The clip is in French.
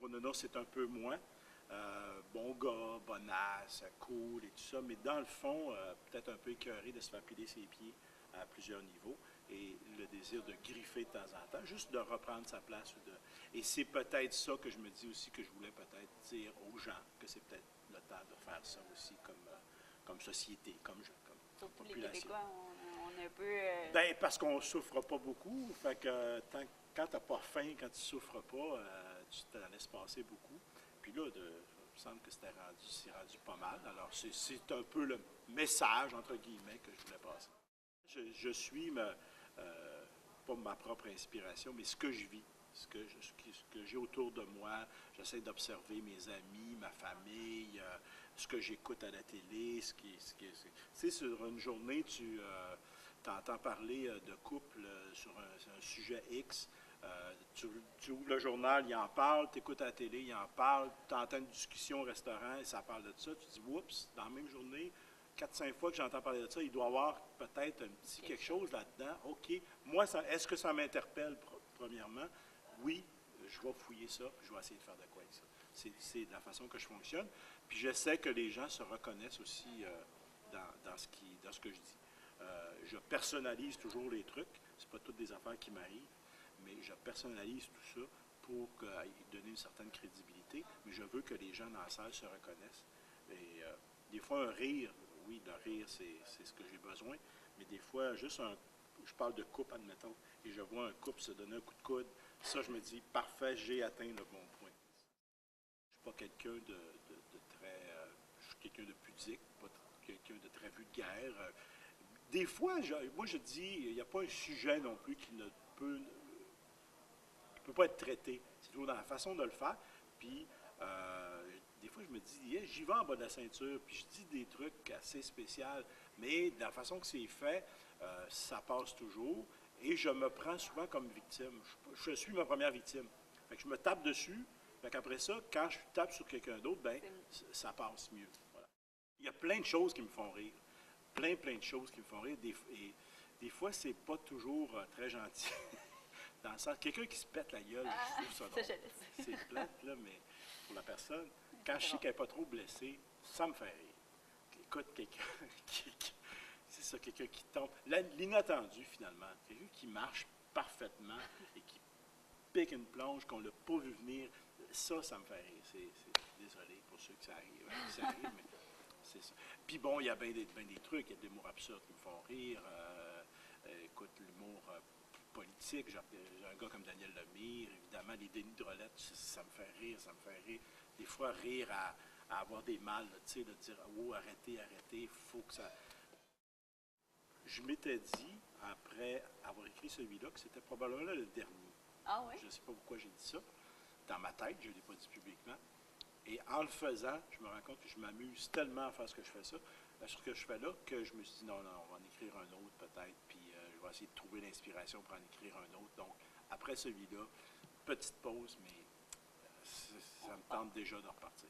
Gros Nounours, c'est un peu moins. Bon gars, bonasse, cool et tout ça, mais dans le fond, peut-être un peu écœuré de se faire piler ses pieds à plusieurs niveaux et le désir de griffer de temps en temps, juste de reprendre sa place. Et c'est peut-être ça que je me dis aussi que je voulais peut-être dire aux gens, que c'est peut-être le temps de faire ça aussi comme société, comme Surtout les population. Québécois, on est un peu... Ben, parce qu'on ne souffre pas beaucoup. Fait que quand tu n'as pas faim, quand tu ne souffres pas, tu t'en laisses passer beaucoup. Puis là, il me semble que c'est rendu pas mal. Alors, c'est un peu le message, entre guillemets, que je voulais passer. Je suis, pas ma propre inspiration, mais ce que je vis, ce que j'ai autour de moi. J'essaie d'observer mes amis, ma famille, ce que j'écoute à la télé. Tu sais, sur une journée, tu entends parler de couple sur un sujet X. Tu ouvres le journal, il en parle, tu écoutes à la télé, il en parle, tu entends une discussion au restaurant et ça parle de ça. Tu dis, oups, dans la même journée, 4-5 fois que j'entends parler de ça, il doit y avoir peut-être un petit quelque chose là-dedans. OK. Moi, est-ce que ça m'interpelle, premièrement? Oui, je vais fouiller ça, puis je vais essayer de faire de quoi avec ça. C'est la façon que je fonctionne. Puis je sais que les gens se reconnaissent aussi dans ce que je dis. Je personnalise toujours les trucs. Ce pas toutes des affaires qui m'arrivent, mais je personnalise tout ça pour donner une certaine crédibilité. Mais je veux que les gens dans la salle se reconnaissent. Et des fois, un rire, oui, le rire, c'est ce que j'ai besoin, mais des fois, je parle de couple, admettons, et je vois un couple se donner un coup de coude, ça, je me dis, parfait, j'ai atteint le bon point. Je ne suis pas quelqu'un de très, je suis quelqu'un de pudique, pas quelqu'un de très vulgaire. Des fois, moi, je dis, il n'y a pas un sujet non plus qui ne peut pas être traité. C'est toujours dans la façon de le faire. Puis, des fois, je me dis, yeah, j'y vais en bas de la ceinture, puis je dis des trucs assez spéciaux, mais de la façon que c'est fait, ça passe toujours. Et je me prends souvent comme victime. Je suis ma première victime. Fait que je me tape dessus. Fait qu'après ça, quand je tape sur quelqu'un d'autre, ben, ça passe mieux. Voilà. Il y a plein de choses qui me font rire. Plein de choses qui me font rire. Et des fois, c'est pas toujours très gentil. Dans le sens, quelqu'un qui se pète la gueule, je trouve ça drôle. C'est plate, là, mais pour la personne, quand je sais qu'elle n'est pas trop blessée, ça me fait rire. Écoute, quelqu'un c'est ça, quelqu'un qui tombe. L'inattendu, finalement. Quelqu'un qui marche parfaitement et qui pique une plonge qu'on n'a pas vu venir, ça me fait rire. Désolé pour ceux que ça arrive, mais c'est ça. Puis bon, il y a bien des trucs, il y a de l'humour absurde qui me font rire. Écoute, l'humour politique, j'ai un gars comme Daniel Lemire, évidemment, les dénis de relette, ça me fait rire. Des fois, rire à avoir des mal, tu sais, de dire, oh, arrêtez, il faut que ça... Je m'étais dit, après avoir écrit celui-là, que c'était probablement le dernier. Ah oui? Je ne sais pas pourquoi j'ai dit ça. Dans ma tête, je ne l'ai pas dit publiquement. Et en le faisant, je me rends compte que je m'amuse tellement à faire ce que je fais là, que je me suis dit, non, on va en écrire un autre peut-être, puis je vais essayer de trouver l'inspiration pour en écrire un autre. Donc, après celui-là, petite pause, mais ça me tente déjà de repartir.